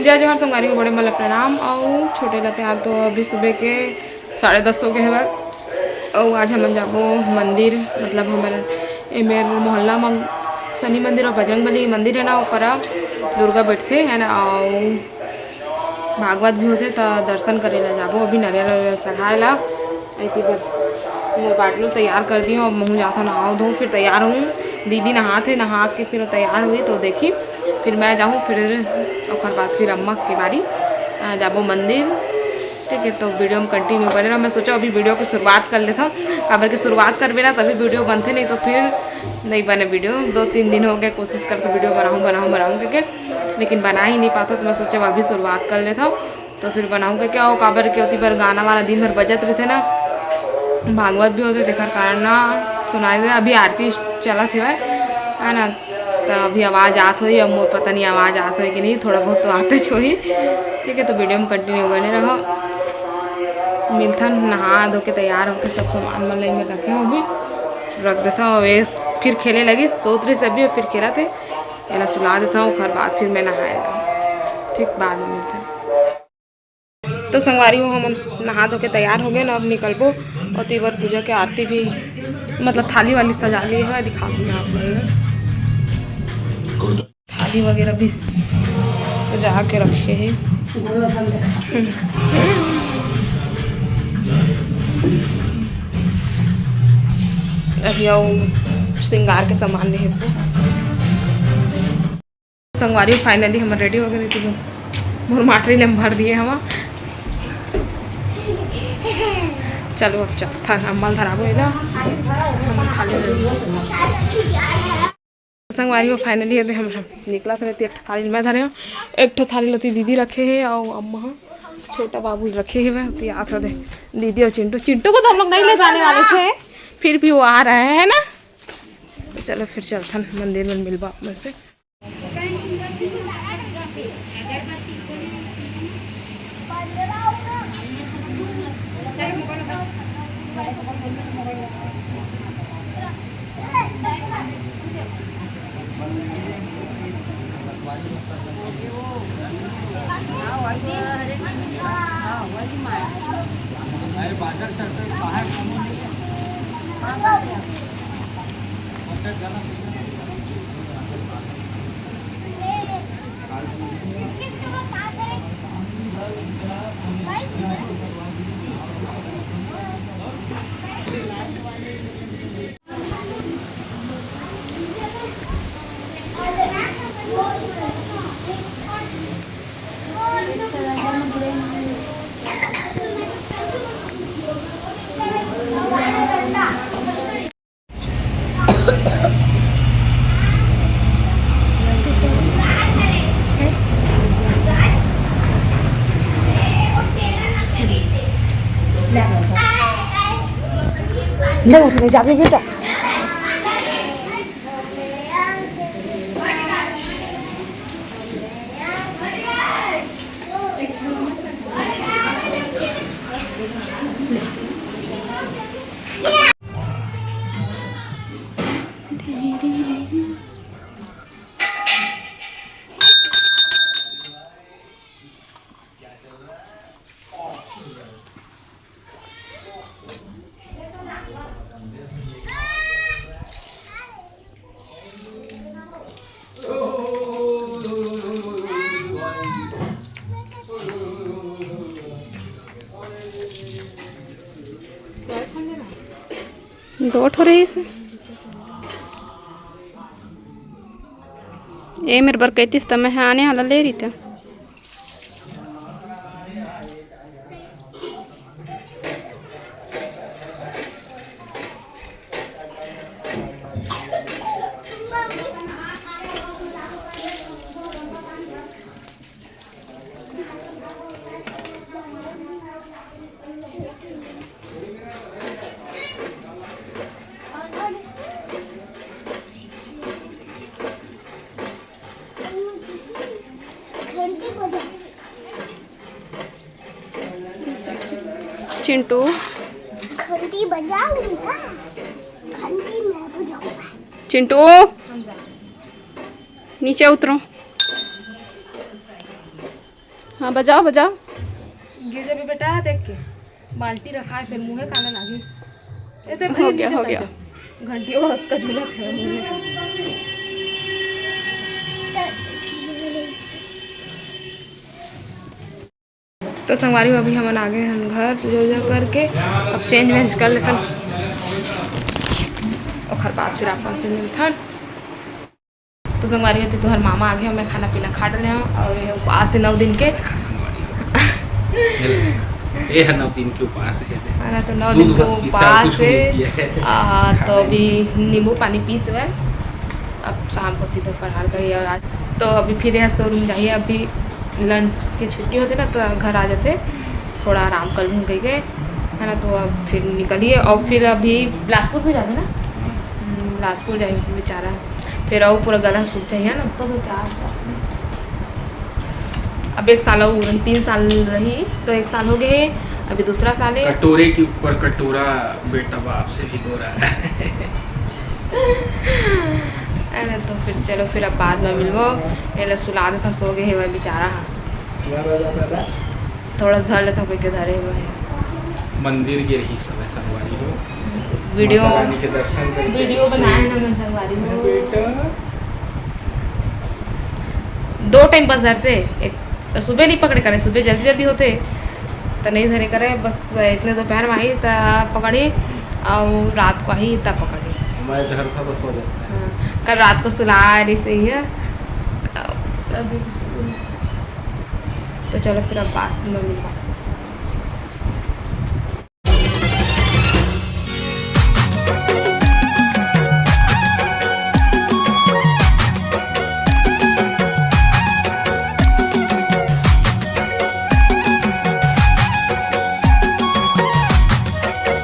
जय जोहर संगारी को बड़े मतलब प्रणाम और छोटे ला प्यार। तो अभी सुबह के 10:30 हो गए हवा और आज हम जाबो मंदिर, मतलब हमारे मेरे मोहल्ला में शनि मंदिर और बजरंगबली मंदिर है ना, ओकरा दुर्गा बैठते है ना और भागवत भी होते तो दर्शन करे ला जाबो। अभी नारियल चढ़ाए ला ऐसी मोर बाटलो तैयार कर दी और मुँह जाता नहा धो फिर तैयार हूँ। दीदी नहाते नहा के फिर तैयार हुई तो देखी फिर मैं जाऊँ फिर और बाद फिर अम्मा की बारी जाबो मंदिर। ठीक है, तो वीडियो में कंटिन्यू बने रहा। मैं सोचा अभी वीडियो की शुरुआत कर लेता हूँ, काबर की शुरुआत कर बिना तभी वीडियो बनते, नहीं तो फिर नहीं बने वीडियो। 2-3 दिन हो गए कोशिश करते वीडियो बनाऊँ करके, लेकिन बना ही नहीं पाता। तो मैं सोचा अभी शुरुआत कर लेता हूँ तो फिर बनाऊँगा क्या हो, काबर के होती पर गाना वाना दिन भर बजत रहते ना, भागवत भी होते देखकर कारण ना सुनाई दे। अभी आरती चला है ना, तो अभी आवाज़ आत हुई। अब मोर पता नहीं आवाज़ आत हुई कि नहीं, थोड़ा बहुत तो आते छोही। ठीक है, तो वीडियो में कंटिन्यू बने रहो। मिलथन नहा धो के तैयार होकर सब सामान मन में रखे हूँ, अभी रख देता हूँ। वे फिर खेले लगी, सोच रही सभी फिर खेला थे, पहला सुला देता हूँ घर बाद फिर मैं नहाएगा। ठीक, बाद में मिलते हैं। तो संगवारी हो हम नहा धो के तैयार हो गए ना, अब निकलबो और तीवर पूजा के आरती भी मतलब थाली वाली सजा ली है, दिखा दूँ मैं आप लोगों को। थाली वगैरह भी सजा के रखे हैं। अभी आओ श्रृंगार के सामान में है। संगवारी फाइनली हम रेडी हो गए थे, मोर माटरी ले भर दिए हम। चलो अब चलता अम्मल धराबो है ना, थाली संगवारी हो फाइनली है हम निकला था। एक थाली मैं धरे, एक ठो थाली लती दीदी रखे है और अम्मा छोटा बाबू रखे है। वह याद दे दीदी और चिंटू को तो हम लोग नहीं ले जाने वाले थे, फिर भी वो आ रहे हैं ना। तो चलो फिर चलता मंदिर में मिलबा अपने से। नहीं उठने जाबे बेटा। दो ठो रही से ये मेरे बर कहतीस तो मैं आने वाला ले रही थी। चिंटू घंटी बजाऊंगी ना, घंटी मैं बजाऊंगा। चिंटू नीचे उतरो। हाँ बजाओ बजाओ। गिर जाबे बेटा, देख के बाल्टी रखा है, फिर मुँहे काना लागी। ए तो हो भैया गया नीचे हो उतर गया। जा। घंटी बहुत का झूला था मुँहे का। तो संगवारी अभी हम आ गए हम घर, पूजा वूजा करके अब चेंज वेंज कर लेते और बाद फिर अपन से मिलथन। तो संगवारी होती तो हर मामा आ गए, हमें खाना पीना खा डले और ये उपवास 9 दिन के। ये है 9 दिन के उपवास है ना, तो 9 दिन के उपवास है। तो अभी नींबू पानी पी से अब शाम को सीधे फरहार करिए आज। तो अभी फिर यहाँ शोरूम जाइए, अभी लंच की छुट्टी होती ना तो घर आ जाते, थोड़ा आराम कर लूँ गए है ना। तो अब फिर निकलिए और फिर अभी बिलासपुर भी जाते ना, बिलासपुर जाएंगे बेचारा, फिर और पूरा गला सूख जाइए ना। तो क्या अब 1 साल और 3 साल रही तो 1 साल हो गए, अभी दूसरा साल है। कटोरे के ऊपर कटोरा बेटा बाप से भी हो रहा है ना। तो फिर चलो फिर अब बाद में मिलवो। ये सुला देता, सो गए है वह बेचारा, थोड़ा झड़ लेता कोई के धरे हुए मंदिर के रही समय संगवारी हो। वीडियो माता रानी के दर्शन करके वीडियो बनाए ना मैं संगवारी में। बेटा 2 टाइम बस धरते, एक सुबह नहीं पकड़े करे, सुबह जल्दी जल्दी होते तो नहीं धरे करे, बस इसने दोपहर में आई तब पकड़ी और रात को आई तब पकड़ी। मैं घर था तो सो जाता है। हाँ, कल रात को सुला रही सही है अभी। तो चलो फिर अब बास में मिलवा।